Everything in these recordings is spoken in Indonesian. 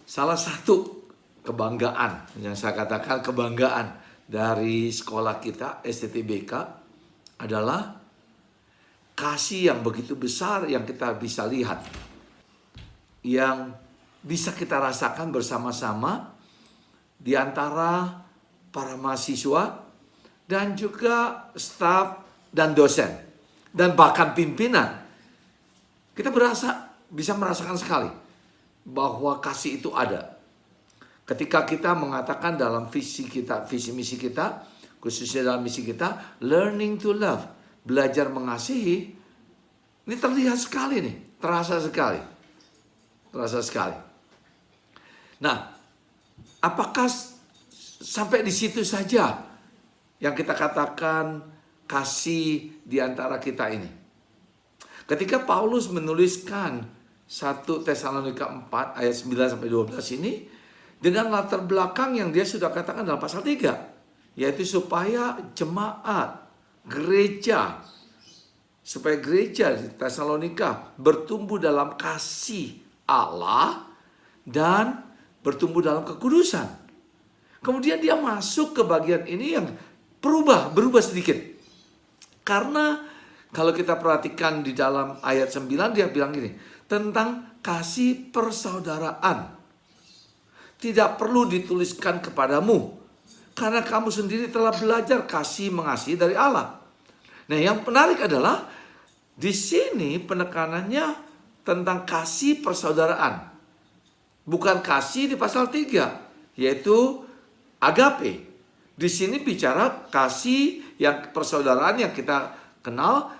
Salah satu kebanggaan, yang saya katakan kebanggaan dari sekolah kita, STTBK, adalah kasih yang begitu besar yang kita bisa lihat. Yang bisa kita rasakan bersama-sama di antara para mahasiswa dan juga staf dan dosen. Dan bahkan pimpinan. Kita bisa merasakan sekali bahwa kasih itu ada. Ketika kita mengatakan dalam visi misi kita, khususnya dalam misi kita, learning to love, belajar mengasihi, ini terlihat sekali nih, terasa sekali. Nah, apakah sampai di situ saja yang kita katakan kasih di antara kita ini? Ketika Paulus menuliskan 1 Tesalonika 4 ayat 9 sampai 12 ini dengan latar belakang yang dia sudah katakan dalam pasal 3, yaitu supaya gereja di Tesalonika bertumbuh dalam kasih Allah dan bertumbuh dalam kekudusan. Kemudian dia masuk ke bagian ini yang berubah sedikit. Karena kalau kita perhatikan di dalam ayat 9 dia bilang gini, tentang kasih persaudaraan. Tidak perlu dituliskan kepadamu, karena kamu sendiri telah belajar kasih mengasihi dari Allah. Nah, yang menarik adalah di sini penekanannya tentang kasih persaudaraan. Bukan kasih di pasal 3, yaitu agape. Di sini bicara kasih yang persaudaraan yang kita kenal,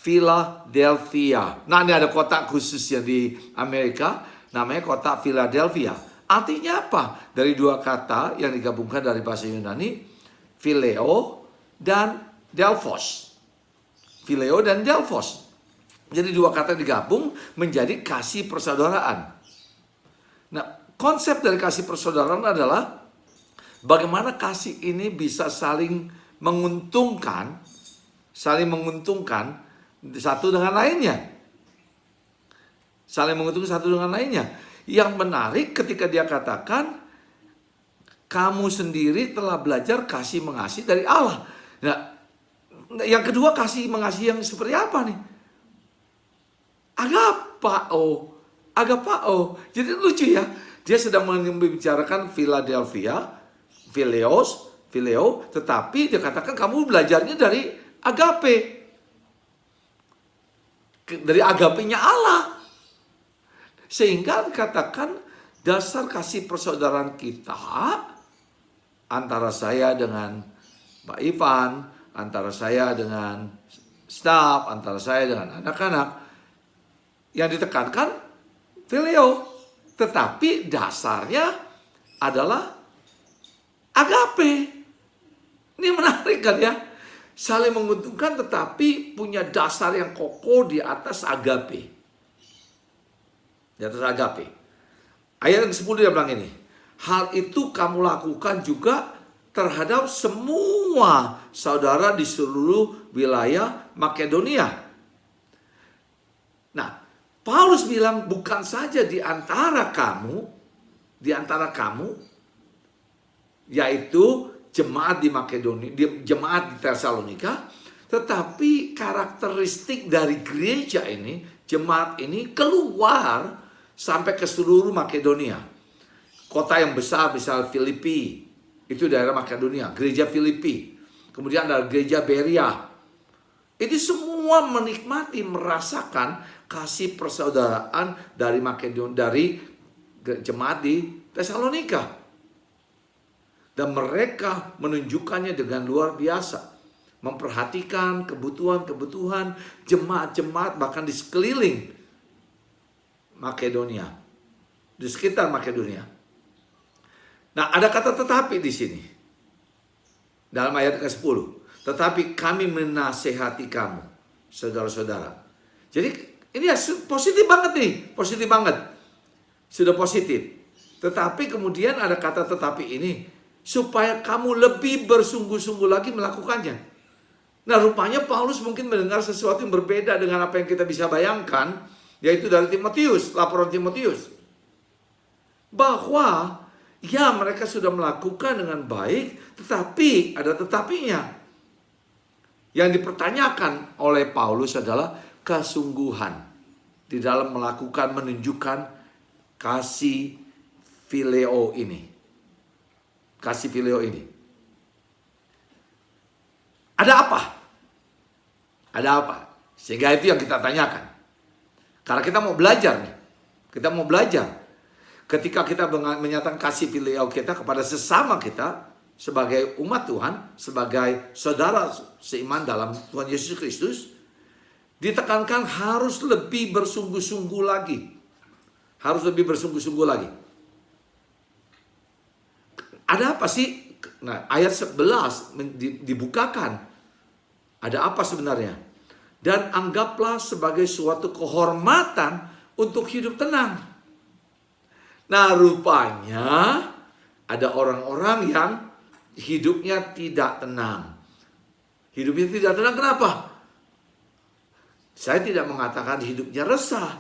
Philadelphia. Nah, ini ada kota khususnya di Amerika, namanya kota Philadelphia. Artinya apa? Dari dua kata yang digabungkan dari bahasa Yunani, Phileo dan Delphos. Phileo dan Delphos. Jadi dua kata digabung menjadi kasih persaudaraan. Nah, konsep dari kasih persaudaraan adalah bagaimana kasih ini bisa saling menguntungkan satu dengan lainnya. Yang menarik ketika dia katakan, kamu sendiri telah belajar kasih mengasihi dari Allah. Nah, yang kedua kasih mengasihi yang seperti apa nih? Agapao. Jadi lucu ya. Dia sedang membicarakan Philadelphia, Phileo, tetapi dia katakan kamu belajarnya dari agape. Dari agapenya Allah. Sehingga dikatakan dasar kasih persaudaraan kita antara saya dengan Pak Ivan, antara saya dengan staf, antara saya dengan anak-anak, yang ditekankan Phileo, tetapi dasarnya adalah agape. Ini menarik kan ya? Saling menguntungkan tetapi punya dasar yang kokoh di atas agape. Ayat yang 10 dia bilang ini, hal itu kamu lakukan juga terhadap semua saudara di seluruh wilayah Makedonia. Nah, Paulus bilang bukan saja di antara kamu, yaitu jemaat di Makedonia, jemaat di Tesalonika, tetapi karakteristik dari gereja ini, jemaat ini keluar sampai ke seluruh Makedonia. Kota yang besar, misal Filipi, itu daerah Makedonia, gereja Filipi. Kemudian ada gereja Beria. Ini semua menikmati, merasakan kasih persaudaraan dari Makedonia, dari jemaat di Tesalonika. Dan mereka menunjukkannya dengan luar biasa. Memperhatikan kebutuhan-kebutuhan jemaat-jemaat bahkan di sekeliling Makedonia. Di sekitar Makedonia. Nah, ada kata tetapi di sini. Dalam ayat ke-10. Tetapi kami menasehati kamu, saudara-saudara. Jadi ini positif banget nih. Positif banget. Sudah positif. Tetapi kemudian ada kata tetapi ini. Supaya kamu lebih bersungguh-sungguh lagi melakukannya. Nah, rupanya Paulus mungkin mendengar sesuatu yang berbeda dengan apa yang kita bisa bayangkan, yaitu dari Timotius, laporan Timotius. bahwa ya mereka sudah melakukan dengan baik, tetapi ada tetapinya. Yang dipertanyakan oleh Paulus adalah kesungguhan di dalam melakukan, menunjukkan kasih phileo ini. Kasih phileo ini. Ada apa? Ada apa? Sehingga itu yang kita tanyakan. Karena kita mau belajar nih. Kita mau belajar. Ketika kita menyatakan kasih phileo kita kepada sesama kita, sebagai umat Tuhan, sebagai saudara seiman dalam Tuhan Yesus Kristus, ditekankan harus lebih bersungguh-sungguh lagi. Harus lebih bersungguh-sungguh lagi. Ada apa sih? Nah, ayat 11 dibukakan. Ada apa sebenarnya? Dan anggaplah sebagai suatu kehormatan untuk hidup tenang. Nah, rupanya ada orang-orang yang hidupnya tidak tenang. Hidupnya tidak tenang kenapa? Saya tidak mengatakan hidupnya resah.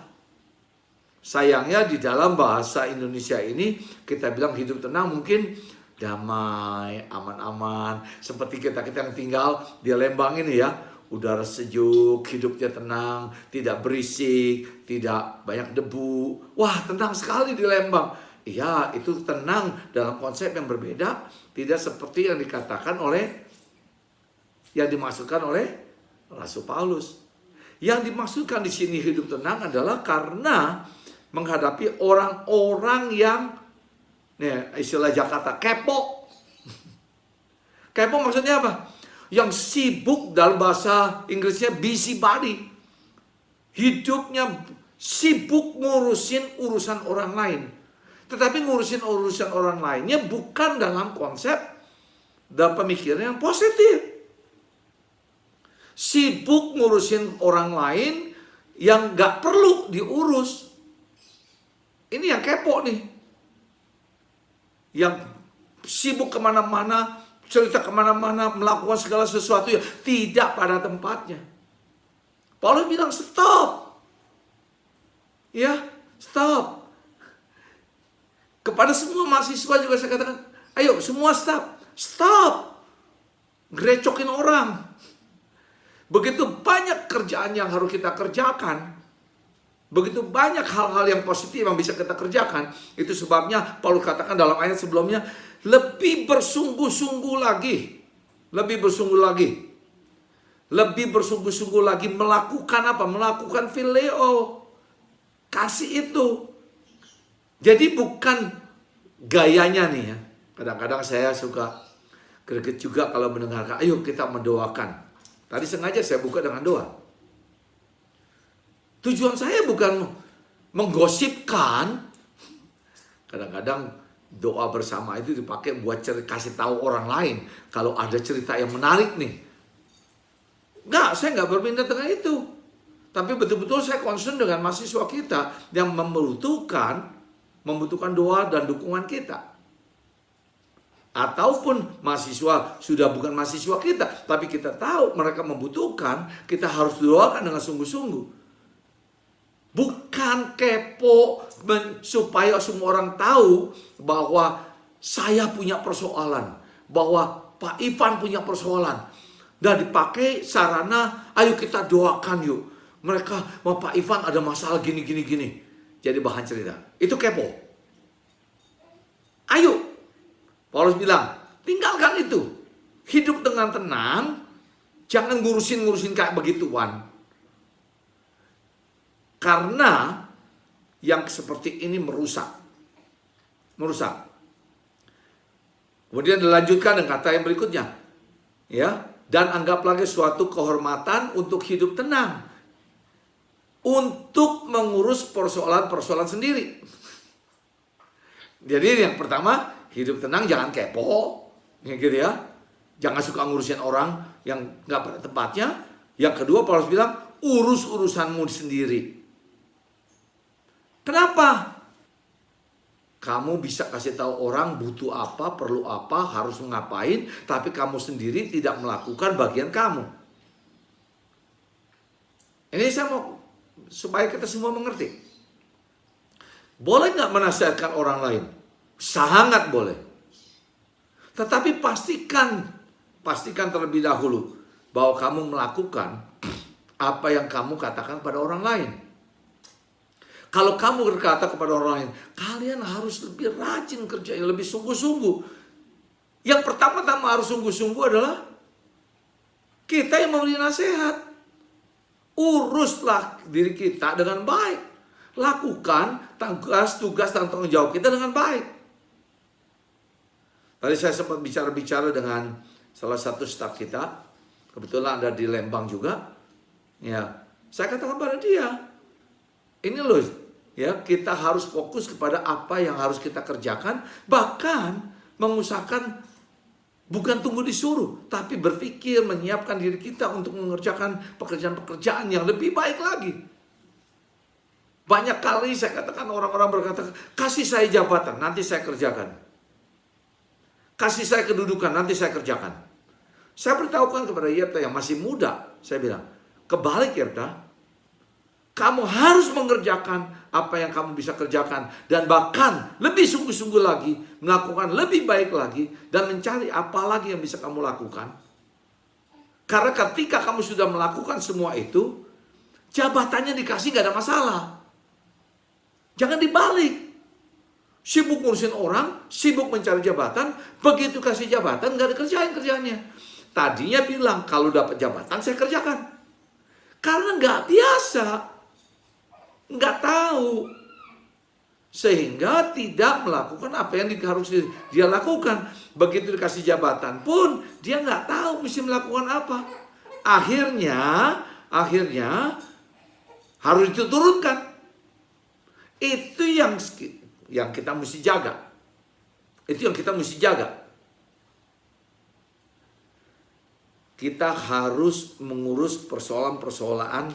Sayangnya di dalam bahasa Indonesia ini kita bilang hidup tenang mungkin damai, aman-aman. Seperti kita yang tinggal di Lembang ini ya. Udara sejuk, hidupnya tenang, tidak berisik, tidak banyak debu. Wah, tenang sekali di Lembang. Iya, itu tenang dalam konsep yang berbeda. Tidak seperti yang dikatakan oleh, yang dimaksudkan oleh Rasul Paulus. Yang dimaksudkan di sini hidup tenang adalah karena menghadapi orang-orang yang, nih, istilah Jakarta, kepo. Kepo maksudnya apa? Yang sibuk, dalam bahasa Inggrisnya busybody. Hidupnya sibuk ngurusin urusan orang lain. Tetapi ngurusin urusan orang lainnya bukan dalam konsep dan pemikiran yang positif. Sibuk ngurusin orang lain yang gak perlu diurus. Ini yang kepo nih. Yang sibuk kemana-mana, cerita kemana-mana, melakukan segala sesuatu yang tidak pada tempatnya. Paulus bilang stop. Ya, stop. Kepada semua mahasiswa juga saya katakan, ayo semua stop. Stop. Gerecokin orang. Begitu banyak kerjaan yang harus kita kerjakan. Begitu banyak hal-hal yang positif yang bisa kita kerjakan. Itu sebabnya Paulus katakan dalam ayat sebelumnya, lebih bersungguh-sungguh lagi. Lebih bersungguh lagi. Lebih bersungguh-sungguh lagi melakukan apa? Melakukan phileo. Kasih itu. Jadi bukan gayanya nih ya. Kadang-kadang saya suka greget juga kalau mendengarkan, ayo kita mendoakan. Tadi sengaja saya buka dengan doa. Tujuan saya bukan menggosipkan. Kadang-kadang doa bersama itu dipakai buat kasih tahu orang lain. Kalau ada cerita yang menarik nih. Enggak, saya enggak berminat dengan itu. Tapi betul-betul saya concern dengan mahasiswa kita yang membutuhkan doa dan dukungan kita. Ataupun mahasiswa sudah bukan mahasiswa kita, tapi kita tahu mereka membutuhkan, kita harus doakan dengan sungguh-sungguh. Bukan kepo supaya semua orang tahu bahwa saya punya persoalan, bahwa Pak Ivan punya persoalan, dan dipakai sarana, ayo kita doakan yuk. Mereka, Pak Ivan ada masalah gini. Jadi bahan cerita. Itu kepo. Ayo. Paulus bilang, tinggalkan itu. Hidup dengan tenang. Jangan ngurusin kayak begituan. Karena yang seperti ini merusak. Kemudian dilanjutkan dengan kata yang berikutnya. Ya, dan anggap lagi suatu kehormatan untuk hidup tenang. Untuk mengurus persoalan-persoalan sendiri. Jadi yang pertama, hidup tenang, jangan kepo, gitu ya. Jangan suka ngurusin orang yang nggak pada tempatnya. Yang kedua, Paulus bilang, urus urusanmu sendiri. Kenapa? Kamu bisa kasih tahu orang butuh apa, perlu apa, harus ngapain, tapi kamu sendiri tidak melakukan bagian kamu. Ini saya mau supaya kita semua mengerti. Boleh nggak menasihatkan orang lain? Sangat boleh. Tetapi pastikan terlebih dahulu bahwa kamu melakukan apa yang kamu katakan pada orang lain. Kalau kamu berkata kepada orang lain, kalian harus lebih rajin kerjanya, lebih sungguh-sungguh. Yang pertama-tama harus sungguh-sungguh adalah kita yang memberi nasihat. Uruslah diri kita dengan baik. Lakukan tugas dan tanggung jawab kita dengan baik. Tadi saya sempat bicara dengan salah satu staf kita. Kebetulan ada di Lembang juga. Ya, saya katakan pada dia, ini loh, ya, kita harus fokus kepada apa yang harus kita kerjakan. Bahkan mengusahakan bukan tunggu disuruh, tapi berpikir menyiapkan diri kita untuk mengerjakan pekerjaan-pekerjaan yang lebih baik lagi. Banyak kali saya katakan orang-orang berkata, kasih saya jabatan, nanti saya kerjakan. Kasih saya kedudukan, nanti saya kerjakan. Saya beritahukan kepada Yefta yang masih muda, saya bilang, kebalik Yefta, kamu harus mengerjakan apa yang kamu bisa kerjakan. Dan bahkan lebih sungguh-sungguh lagi, melakukan lebih baik lagi, dan mencari apa lagi yang bisa kamu lakukan. Karena ketika kamu sudah melakukan semua itu, jabatannya dikasih gak ada masalah. Jangan dibalik. Sibuk ngurusin orang, sibuk mencari jabatan, begitu kasih jabatan gak dikerjain kerjaannya. Tadinya bilang kalau dapat jabatan saya kerjakan. Karena gak biasa, gak tahu. Sehingga tidak melakukan apa yang harus dia lakukan. Begitu dikasih jabatan pun dia gak tahu mesti melakukan apa. Akhirnya harus diturunkan. Itu yang kita mesti jaga. Itu yang kita mesti jaga. Kita harus mengurus persoalan-persoalan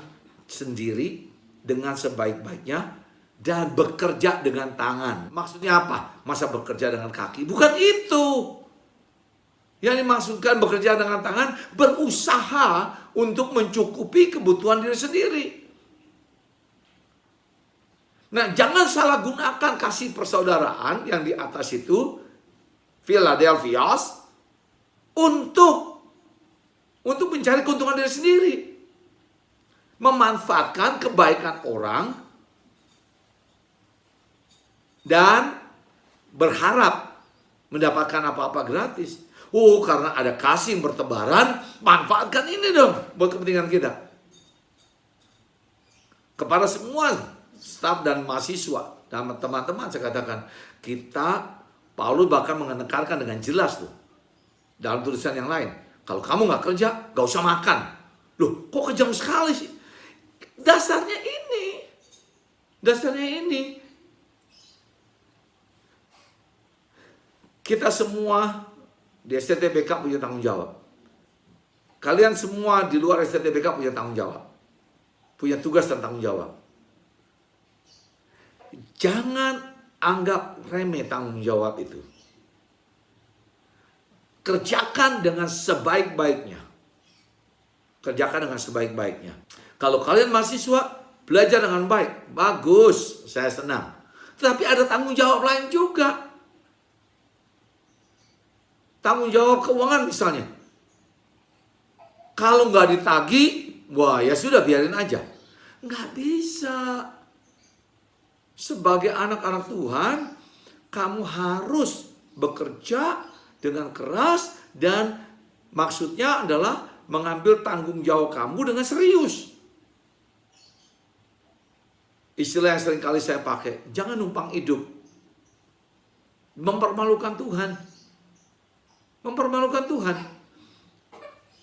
sendiri dengan sebaik-baiknya dan bekerja dengan tangan. Maksudnya apa? Masa bekerja dengan kaki? Bukan itu. Yang dimaksudkan bekerja dengan tangan, berusaha untuk mencukupi kebutuhan diri sendiri. Nah, jangan salah gunakan kasih persaudaraan yang di atas itu, Philadelphias, untuk mencari keuntungan diri sendiri. Memanfaatkan kebaikan orang dan berharap mendapatkan apa-apa gratis. Karena ada kasih yang bertebaran, manfaatkan ini dong buat kepentingan kita. Kepada semua staf dan mahasiswa dan teman-teman saya katakan, Paulus bahkan menekankan dengan jelas tuh dalam tulisan yang lain, kalau kamu nggak kerja nggak usah makan. Loh, kok kejam sekali sih? Dasarnya ini kita semua di STTBK punya tanggung jawab. Kalian semua di luar STTBK punya tanggung jawab, punya tugas dan tanggung jawab. Jangan anggap remeh tanggung jawab itu. Kerjakan dengan sebaik-baiknya. Kerjakan dengan sebaik-baiknya. Kalau kalian mahasiswa, belajar dengan baik. Bagus, saya senang. Tetapi ada tanggung jawab lain juga. Tanggung jawab keuangan misalnya. Kalau nggak ditagih, wah ya sudah biarin aja. Nggak bisa. Sebagai anak-anak Tuhan, kamu harus bekerja dengan keras dan maksudnya adalah mengambil tanggung jawab kamu dengan serius. Istilah yang sering kali saya pakai, jangan numpang hidup. Mempermalukan Tuhan. Mempermalukan Tuhan.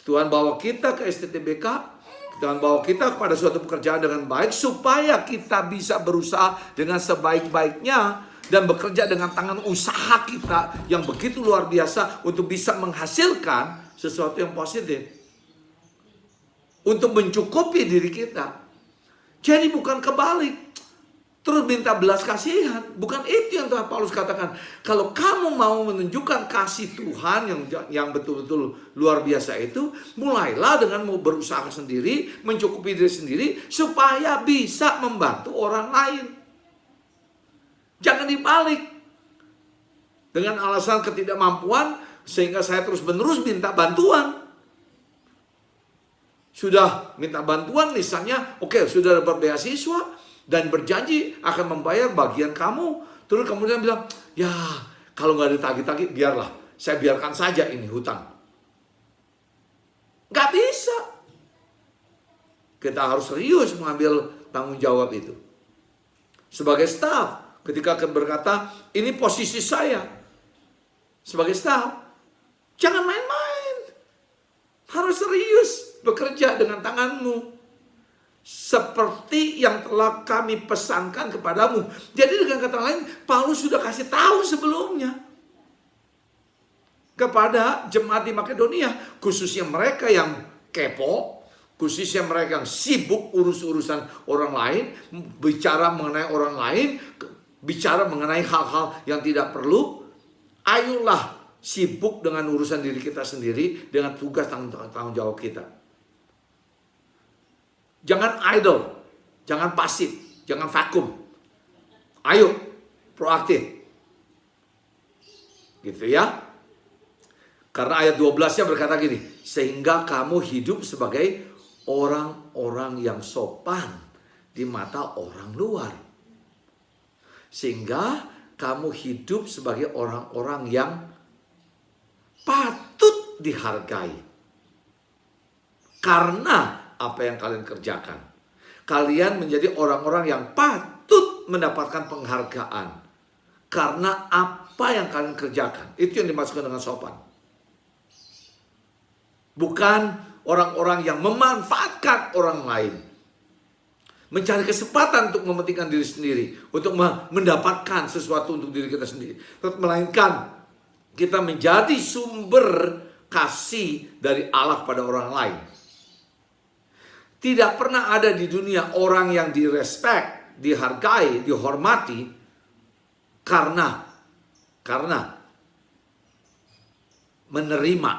Tuhan bawa kita ke STTBK, Tuhan bawa kita kepada suatu pekerjaan dengan baik supaya kita bisa berusaha dengan sebaik-baiknya dan bekerja dengan tangan usaha kita yang begitu luar biasa untuk bisa menghasilkan sesuatu yang positif. Untuk mencukupi diri kita. Jadi bukan kebalik. Terus minta belas kasihan. Bukan itu yang Tuhan Paulus katakan. Kalau kamu mau menunjukkan kasih Tuhan yang betul-betul luar biasa itu, mulailah dengan mau berusaha sendiri, mencukupi diri sendiri, supaya bisa membantu orang lain. Jangan dibalik. Dengan alasan ketidakmampuan, sehingga saya terus-menerus minta bantuan. Sudah minta bantuan misalnya, oke, sudah dapat beasiswa, dan berjanji akan membayar bagian kamu. Terus kemudian bilang, ya kalau nggak ditagih-tagih, biarlah. Saya biarkan saja ini hutang. Nggak bisa. Kita harus serius mengambil tanggung jawab itu. Sebagai staf, ketika berkata, ini posisi saya. Sebagai staf, jangan main-main. Harus serius bekerja dengan tanganmu. Seperti yang telah kami pesankan kepadamu. Jadi dengan kata lain, Paulus sudah kasih tahu sebelumnya kepada jemaat di Makedonia, khususnya mereka yang kepo, khususnya mereka yang sibuk urus-urusan orang lain, bicara mengenai orang lain, bicara mengenai hal-hal yang tidak perlu. Ayolah sibuk dengan urusan diri kita sendiri, dengan tugas tanggung jawab kita. Jangan idle, jangan pasif, jangan vakum. Ayo, proaktif. Gitu ya. Karena ayat 12-nya berkata gini, sehingga kamu hidup sebagai orang-orang yang sopan di mata orang luar. Sehingga kamu hidup sebagai orang-orang yang patut dihargai. Karena apa yang kalian kerjakan. Kalian menjadi orang-orang yang patut mendapatkan penghargaan. Karena apa yang kalian kerjakan. Itu yang dimaksudkan dengan sopan. Bukan orang-orang yang memanfaatkan orang lain. Mencari kesempatan untuk mementingkan diri sendiri. Untuk mendapatkan sesuatu untuk diri kita sendiri. Melainkan kita menjadi sumber kasih dari Allah pada orang lain. Tidak pernah ada di dunia orang yang direspek, dihargai, dihormati karena menerima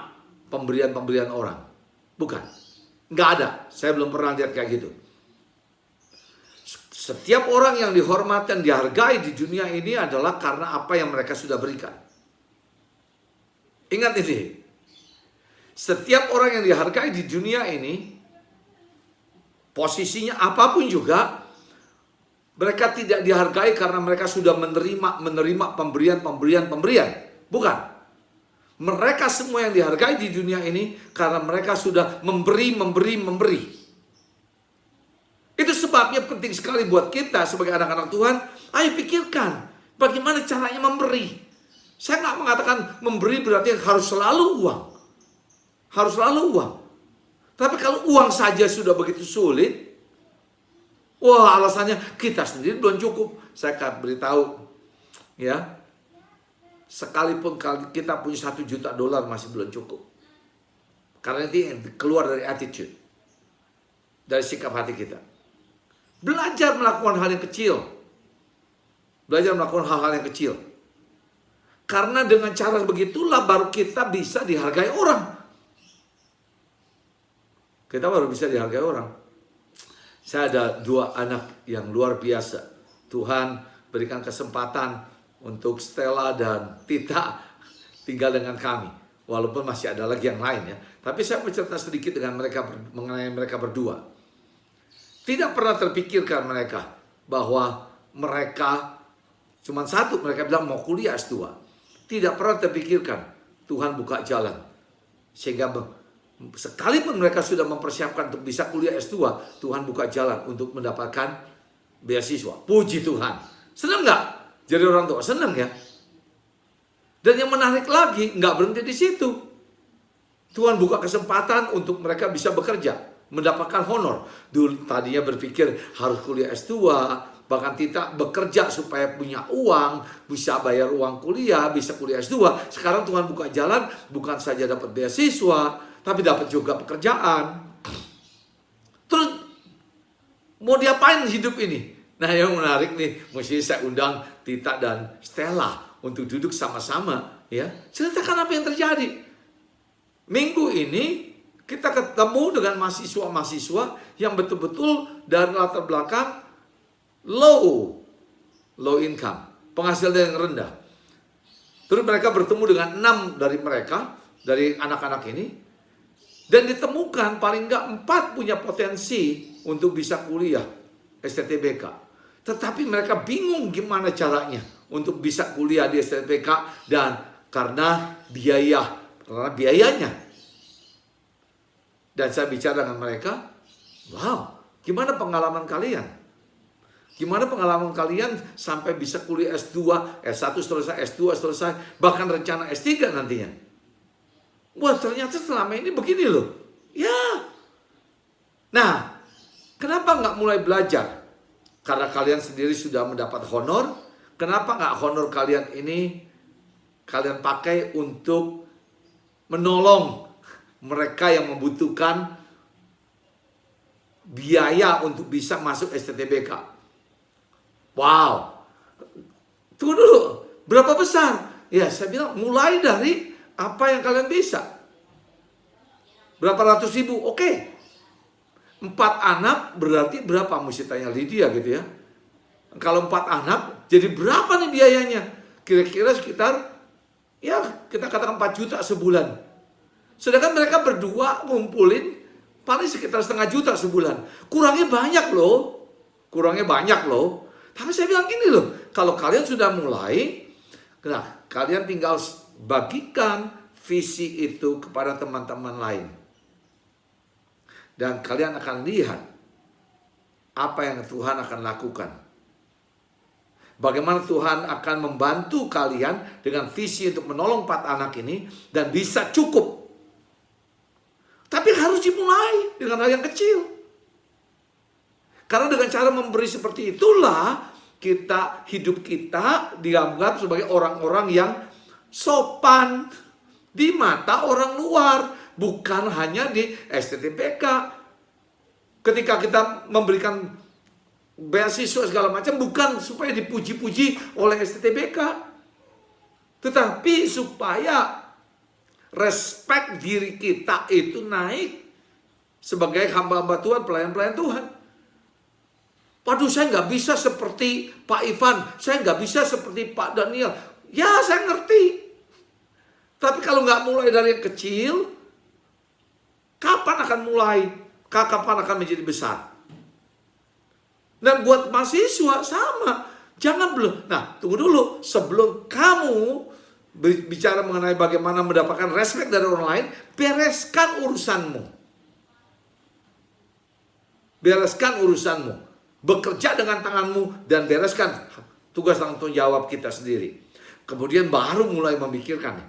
pemberian-pemberian orang. Bukan. Nggak ada. Saya belum pernah lihat kayak gitu. Setiap orang yang dihormati dan dihargai di dunia ini adalah karena apa yang mereka sudah berikan. Ingat ini. Setiap orang yang dihargai di dunia ini, posisinya apapun juga, mereka tidak dihargai karena mereka sudah menerima pemberian. Bukan. Mereka semua yang dihargai di dunia ini karena mereka sudah memberi. Itu sebabnya penting sekali buat kita sebagai anak-anak Tuhan. Ayo pikirkan bagaimana caranya memberi. Saya nggak mengatakan memberi berarti harus selalu uang. Tapi kalau uang saja sudah begitu sulit, wah alasannya kita sendiri belum cukup. Saya akan beritahu, ya, sekalipun kita punya $1 juta masih belum cukup. Karena itu keluar dari attitude, dari sikap hati kita. Belajar melakukan hal yang kecil. Karena dengan cara begitulah baru kita bisa dihargai orang. Saya ada 2 anak yang luar biasa. Tuhan berikan kesempatan untuk Stella dan Tita tinggal dengan kami. Walaupun masih ada lagi yang lain ya. Tapi saya bercerita sedikit dengan mereka mengenai mereka berdua. Tidak pernah terpikirkan mereka bahwa mereka cuma satu, mereka bilang mau kuliah S2. Tidak pernah terpikirkan Tuhan buka jalan. Sehingga sekalipun mereka sudah mempersiapkan untuk bisa kuliah S2, Tuhan buka jalan untuk mendapatkan beasiswa. Puji Tuhan. Senang nggak? Jadi orang tua senang ya. Dan yang menarik lagi, nggak berhenti di situ. Tuhan buka kesempatan untuk mereka bisa bekerja, mendapatkan honor. Dulu tadinya berpikir harus kuliah S2, bahkan tidak bekerja supaya punya uang, bisa bayar uang kuliah, bisa kuliah S2. Sekarang Tuhan buka jalan, bukan saja dapat beasiswa, tapi dapat juga pekerjaan. Terus mau diapain hidup ini? Nah yang menarik nih, mesti saya undang Tita dan Stella untuk duduk sama-sama, ya. Ceritakan apa yang terjadi. Minggu ini kita ketemu dengan mahasiswa-mahasiswa yang betul-betul dari latar belakang low income, penghasilan yang rendah. Terus mereka bertemu dengan 6 dari mereka, dari anak-anak ini. Dan ditemukan paling enggak 4 punya potensi untuk bisa kuliah STTBK. Tetapi mereka bingung gimana caranya untuk bisa kuliah di STTBK dan karena biayanya. Dan saya bicara dengan mereka, wow, gimana pengalaman kalian? Gimana pengalaman kalian sampai bisa kuliah S2, S1 selesai, S2 selesai, bahkan rencana S3 nantinya? Wah, ternyata selama ini begini loh. Ya. Nah, kenapa nggak mulai belajar? Karena kalian sendiri sudah mendapat honor. Kenapa nggak honor kalian ini kalian pakai untuk menolong mereka yang membutuhkan biaya untuk bisa masuk STTBK? Wow, tunggu dulu, berapa besar? Ya, saya bilang mulai dari apa yang kalian bisa. Berapa ratus ribu? Oke. 4 anak berarti berapa? Mesti tanya Lydia gitu ya. Kalau 4 anak, jadi berapa nih biayanya? Kira-kira sekitar, ya kita katakan 4 juta sebulan. Sedangkan mereka berdua ngumpulin paling sekitar setengah juta sebulan. Kurangnya banyak loh. Tapi saya bilang gini loh, kalau kalian sudah mulai, nah kalian tinggal bagikan visi itu kepada teman-teman lain. Dan kalian akan lihat apa yang Tuhan akan lakukan. Bagaimana Tuhan akan membantu kalian dengan visi untuk menolong 4 anak ini dan bisa cukup. Tapi harus dimulai dengan hal yang kecil. Karena dengan cara memberi seperti itulah hidup kita dianggap sebagai orang-orang yang sopan di mata orang luar, bukan hanya di STTBK. Ketika kita memberikan beasiswa segala macam bukan supaya dipuji-puji oleh STTBK, tetapi supaya respek diri kita itu naik sebagai hamba-hamba Tuhan, pelayan-pelayan Tuhan. Waduh, saya nggak bisa seperti Pak Ivan, saya nggak bisa seperti Pak Daniel. Ya, saya ngerti. Tapi kalau nggak mulai dari yang kecil, kapan akan mulai? Kapan akan menjadi besar? Dan buat mahasiswa sama. Jangan belum. Nah, tunggu dulu. Sebelum kamu bicara mengenai bagaimana mendapatkan respek dari orang lain, bereskan urusanmu. Bereskan urusanmu. Bekerja dengan tanganmu dan bereskan tugas tanggung jawab kita sendiri. Kemudian baru mulai memikirkan.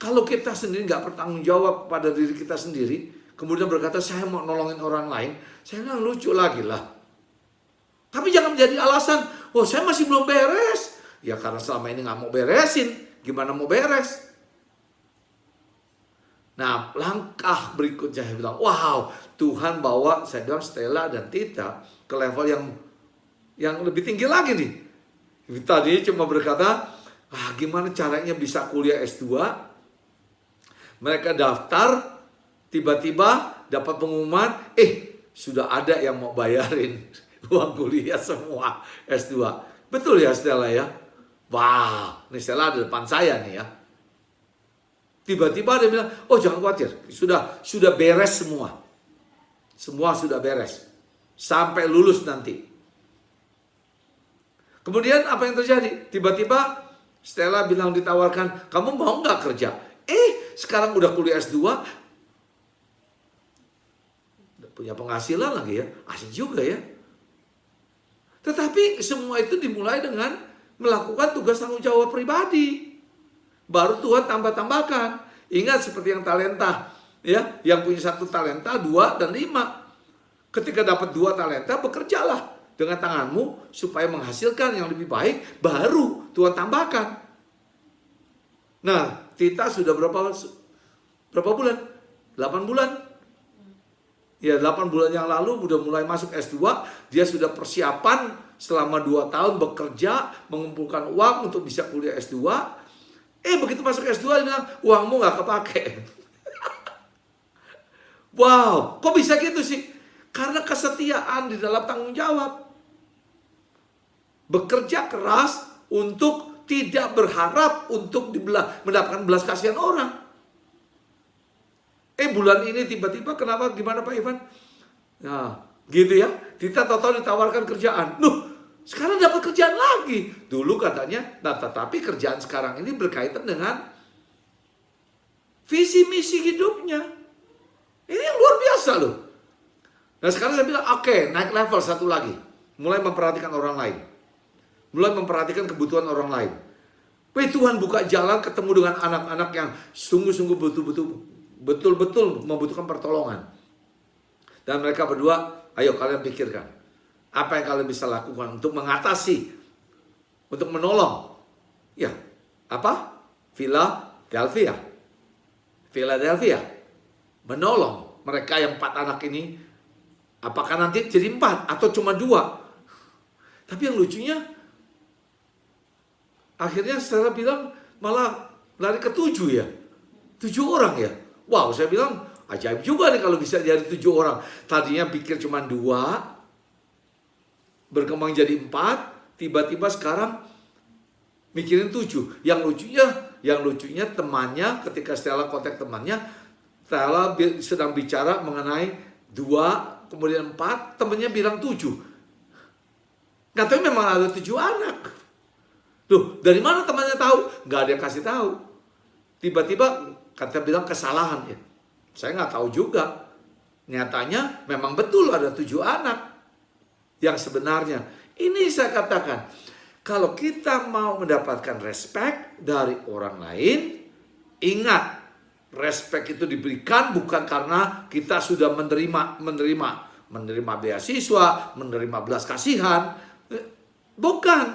Kalau kita sendiri nggak bertanggung jawab pada diri kita sendiri, kemudian berkata saya mau nolongin orang lain, saya nggak lucu lagi lah. Tapi jangan menjadi alasan, oh saya masih belum beres. Ya karena selama ini nggak mau beresin, gimana mau beres? Nah, langkah berikutnya saya bilang, wow, Tuhan bawa saya bilang Stella dan Tita ke level yang lebih tinggi lagi nih. Tadi cuma berkata, gimana caranya bisa kuliah S2? Mereka daftar, tiba-tiba dapat pengumuman, sudah ada yang mau bayarin uang kuliah semua S2. Betul ya Stella ya? Wah, ini Stella di depan saya nih ya. Tiba-tiba dia bilang, oh jangan khawatir, sudah beres semua. Semua sudah beres. Sampai lulus nanti. Kemudian apa yang terjadi? Tiba-tiba Stella bilang ditawarkan, kamu mau nggak kerja? Sekarang udah kuliah S2, udah punya penghasilan lagi ya, asik juga ya. Tetapi semua itu dimulai dengan melakukan tugas tanggung jawab pribadi. Baru Tuhan tambah-tambahkan. Ingat seperti yang talenta, ya, yang punya 1 talenta, 2 dan 5. Ketika dapat 2 talenta, bekerjalah dengan tanganmu supaya menghasilkan yang lebih baik, baru Tuhan tambahkan. Nah, Tita sudah berapa bulan? 8 bulan. Ya, 8 bulan yang lalu udah mulai masuk S2, dia sudah persiapan selama 2 tahun bekerja, mengumpulkan uang untuk bisa kuliah S2. Begitu masuk S2 dia bilang, uangmu nggak kepake. Wow, kok bisa gitu sih? Karena kesetiaan di dalam tanggung jawab. Bekerja keras untuk tidak berharap untuk mendapatkan belas kasihan orang. Bulan ini tiba-tiba kenapa, gimana Pak Ivan? Nah, gitu ya. Kita total ditawarkan kerjaan. Sekarang dapat kerjaan lagi. Dulu katanya, tetapi kerjaan sekarang ini berkaitan dengan visi misi hidupnya. Ini yang luar biasa loh. Nah sekarang saya bilang, oke, naik level satu lagi. Mulai memperhatikan orang lain. Mulai memperhatikan kebutuhan orang lain. Tuhan buka jalan ketemu dengan anak-anak yang sungguh-sungguh betul-betul membutuhkan pertolongan. Dan mereka berdua, ayo kalian pikirkan. Apa yang kalian bisa lakukan untuk mengatasi, untuk menolong. Ya, apa? Philadelphia. Menolong mereka yang 4 anak ini. Apakah nanti jadi 4 atau cuma 2? Tapi yang lucunya, akhirnya saya bilang malah lari ke 7 ya. 7 orang ya. Wow, saya bilang ajaib juga nih kalau bisa jadi 7 orang. Tadinya pikir cuma 2, berkembang jadi 4, tiba-tiba sekarang mikirin 7. Yang lucunya temannya, ketika Stella kontak temannya, Stella sedang bicara mengenai 2, kemudian 4, temannya bilang 7. Nggak tahu memang ada 7 anak. Loh, dari mana temannya tahu? Nggak ada yang kasih tahu. Tiba-tiba kata bilang kesalahan ya. Saya nggak tahu juga. Nyatanya memang betul ada 7 anak. Yang sebenarnya, ini saya katakan, kalau kita mau mendapatkan respect dari orang lain, ingat, respect itu diberikan bukan karena kita sudah menerima beasiswa, menerima belas kasihan. Bukan.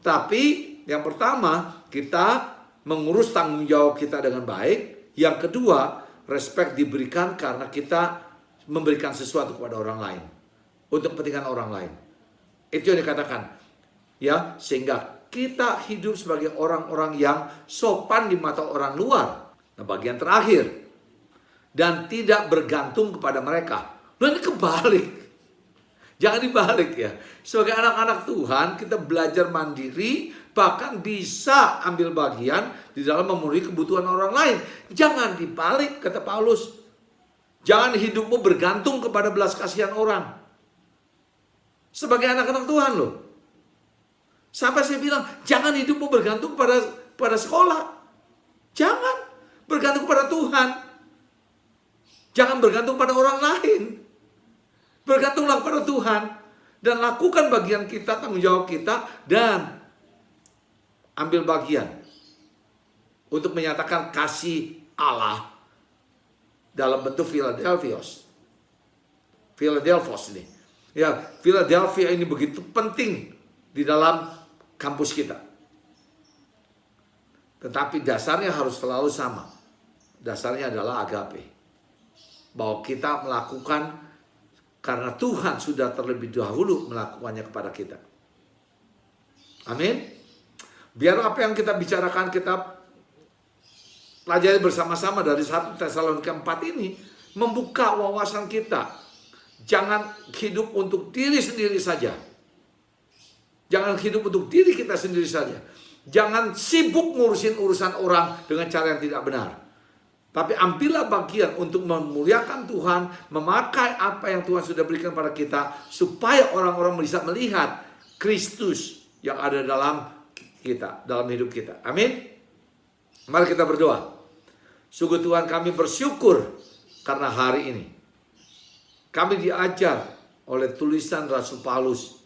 Tapi yang pertama, kita mengurus tanggung jawab kita dengan baik. Yang kedua, respect diberikan karena kita memberikan sesuatu kepada orang lain. Untuk kepentingan orang lain. Itu yang dikatakan. Ya, sehingga kita hidup sebagai orang-orang yang sopan di mata orang luar. Nah, bagian terakhir. Dan tidak bergantung kepada mereka. Nah, ini kebalik. Jangan dibalik ya. Sebagai anak-anak Tuhan, kita belajar mandiri, bahkan bisa ambil bagian di dalam memenuhi kebutuhan orang lain. Jangan dibalik, kata Paulus. Jangan hidupmu bergantung kepada belas kasihan orang. Sebagai anak-anak Tuhan loh. Sampai saya bilang, jangan hidupmu bergantung pada sekolah. Jangan. Bergantung pada Tuhan. Jangan bergantung pada orang lain. Bergantunglah pada Tuhan. Dan lakukan bagian kita, tanggung jawab kita. Dan ambil bagian. Untuk menyatakan kasih Allah. Dalam bentuk Philadelphos ini. Ya, Philadelphia ini begitu penting di dalam kampus kita. Tetapi dasarnya harus selalu sama. Dasarnya adalah agape. Bahwa kita melakukan karena Tuhan sudah terlebih dahulu melakukannya kepada kita. Amin. Biar apa yang kita bicarakan, kita pelajari bersama-sama dari 1 Tesalonika 4 ini membuka wawasan kita. Jangan hidup untuk diri sendiri saja. Jangan hidup untuk diri kita sendiri saja. Jangan sibuk ngurusin urusan orang dengan cara yang tidak benar. Tapi ambillah bagian untuk memuliakan Tuhan, memakai apa yang Tuhan sudah berikan pada kita, supaya orang-orang bisa melihat Kristus yang ada dalam kita, dalam hidup kita. Amin. Mari kita berdoa. Sungguh Tuhan, kami bersyukur karena hari ini kami diajar oleh tulisan Rasul Paulus.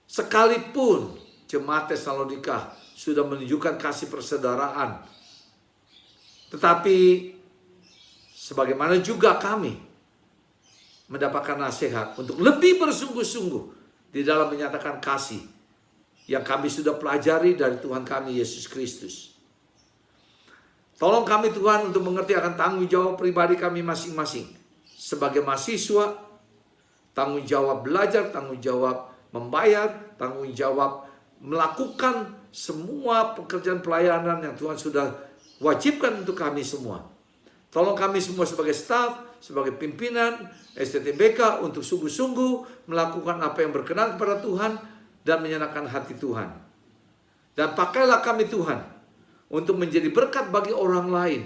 Sekalipun jemaat Tesalonika sudah menunjukkan kasih persaudaraan, tetapi sebagaimana juga kami mendapatkan nasihat untuk lebih bersungguh-sungguh di dalam menyatakan kasih yang kami sudah pelajari dari Tuhan kami Yesus Kristus. Tolong kami Tuhan untuk mengerti akan tanggung jawab pribadi kami masing-masing. Sebagai mahasiswa, tanggung jawab belajar, tanggung jawab membayar, tanggung jawab melakukan semua pekerjaan pelayanan yang Tuhan sudah wajibkan untuk kami semua. Tolong kami semua sebagai staf, sebagai pimpinan STTBK untuk sungguh-sungguh melakukan apa yang berkenan kepada Tuhan dan menyenangkan hati Tuhan. Dan pakailah kami Tuhan untuk menjadi berkat bagi orang lain.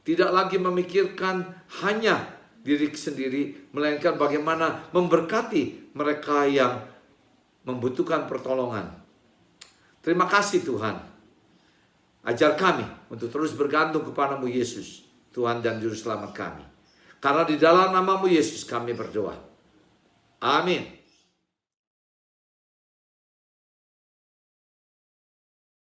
Tidak lagi memikirkan hanya diri sendiri, melainkan bagaimana memberkati mereka yang membutuhkan pertolongan. Terima kasih Tuhan. Ajar kami untuk terus bergantung kepada-Mu Yesus, Tuhan dan Juru Selamat kami. Karena di dalam nama-Mu Yesus kami berdoa. Amin.